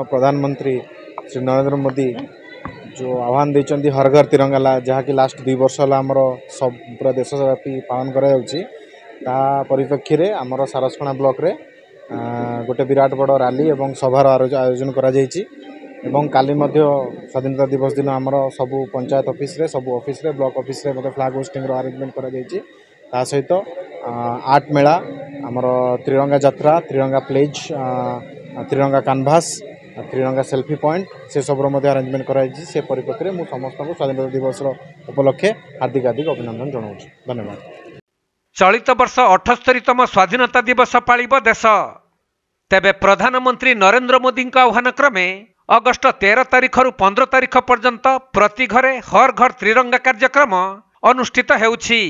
प्रधानमंत्री श्री नरेंद्र मोदी जो आह्वान देते हर घर तिरंगा ला जहाँकि लास्ट 2 वर्ष है आमर सब पूरा देशव्यापी पालन परिप्रेक्षी में आमर सारसकणा ब्लॉक रे गोटे विराट बड़ रैली और सभार आयोजन करा काली स्वाधीनता दिवस दिन आमर सबू पंचायत ऑफिस रे सबू ऑफिस रे ब्लॉक ऑफिस रे फ्लैग होस्टिंग अरेंजमेंट करा सहित आर्ट मेला आमर त्रिरंगा यात्रा त्रिरंगा प्लेज त्रिरंगा कैनभास त्रिरंगा सेल्फी पॉइंट से सब अरेंजमेंट कराई से परिप्रेक्षी में समस्त को स्वाधीनता दिवस उपलक्षे हार्दिक हार्दिक अभिनंदन जनाऊँ। धन्यवाद। चलित वर्ष 78तम स्वाधीनता दिवस पालिब देश। तेबे प्रधानमंत्री नरेंद्र मोदी आह्वान क्रमे अगस्ट 13 तारिख रु 15 तारिख पर्यंत प्रति घरे हर घर त्रिरंगा कार्यक्रम अनुष्ठित हेउछि।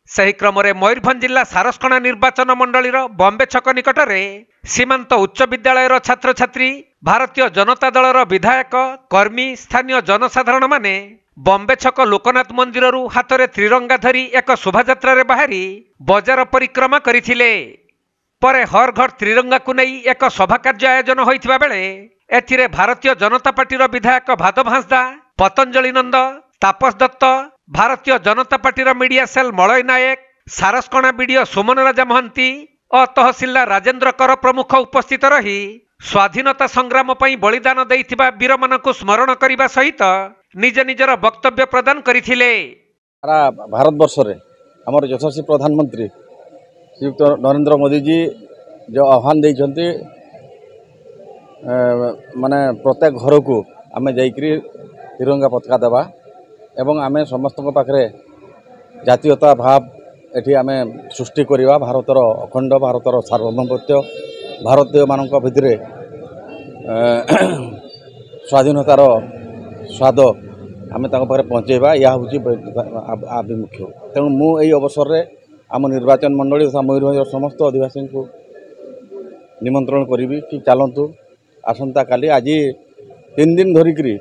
सही क्रम में मयूरभंज जिला सारसकणा निर्वाचन मंडलीर बॉम्बे छक निकटरे सीमांत उच्च विद्यालयर छात्र छात्री भारतीय जनता दलर विधायक कर्मी स्थानीय जनसाधारण माने बॉम्बे छक लोकनाथ मंदिर हाथ में त्रिरंगा धरी एक शोभायात्रा रे बाहरी बजार परिक्रमा करथिले। परे हर घर त्रिरंगा को नहीं एक सभा कार्य आयोजन होइथिबा बेले एथिरे भारतीय जनता पार्टीर विधायक भादव हांसदा पतंजलि नंद तापस Dutt Bharatiya Janata पार्टीर media cell Malay नायक सारसकणा बीडीओ सुमन राजा महंती और तहसीलदार राजेंद्र कर प्रमुख उपस्थित रही स्वाधीनता संग्राम पई बलिदान देइथिबा वीर मानकु स्मरण करिबा सहित निज निजर वक्तव्य प्रदान करिथिले। सारा भारत वर्ष रे हमर यशस्वी प्रधानमंत्री श्रीयुक्त नरेंद्र मोदी जी जो आह्वान देइछन्ती माने प्रत्येक घर को आमे जाइकरी तिरंगा पताका देबा एवं आमे समस्त पाखरे जातीयता भाव एठी आमे सृष्टि करिबा भारतर अखंड भारतर सार्वभौमत्व भारतीय मानक भितरे स्वाधीनतार स्वाद आमे तांको पाखरे पहुँचेबा या होची आभिमुख्य। तेणु मु एई अवसर रे आम निर्वाचन मंडली तथा मयूरभंज समस्त अधिवासी को निमंत्रण करी कि चलतु आसंता काली आज 3 दिन धरिकी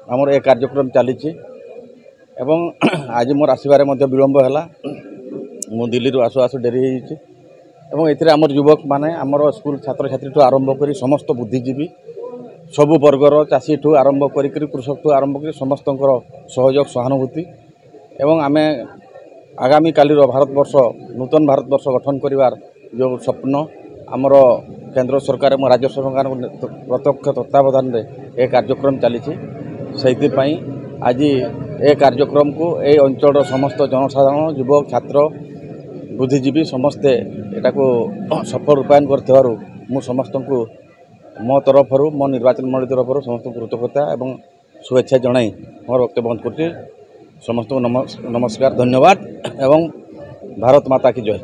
आमर ए कार्यक्रम चली एवं आज मोर आसबार विलंब है मु दिल्ली आसु आसु डेरी एवं एथिरे आमर युवक माने आमर स्कूल छात्र छात्री ठू आरंभ कर समस्त बुद्धिजीवी सबु वर्गर चाषी ठू आरंभ कर कृषक ठू आरंभ कर समस्त सहयोग सहानुभूति एवं आमे आगामी कालीर भारतवर्ष नूतन भारतवर्ष गठन करिवार जो स्वप्न आमर केंद्र सरकार और राज्य सरकार प्रत्यक्ष तत्वावधान रे ए कार्यक्रम चली से आज ए कार्यक्रम को ए अंचल समस्त जनसाधारण युवक छात्र बुद्धिजीवी समस्ते एटा को सफल रूपायन कर मु समस्त को मो तरफ मो निर्वाचन मंडली तरफ समस्त कृतज्ञता एवं शुभेच्छा जनाई मोर वक्तव्य बंद करती। समस्त को नमस्कार धन्यवाद एवं भारत माता की जय।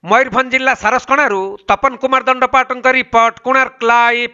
मयूरभंज जिला सारसकणारू तपन कुमार दंडपाटंक रिपोर्ट कोणार्क लाइव।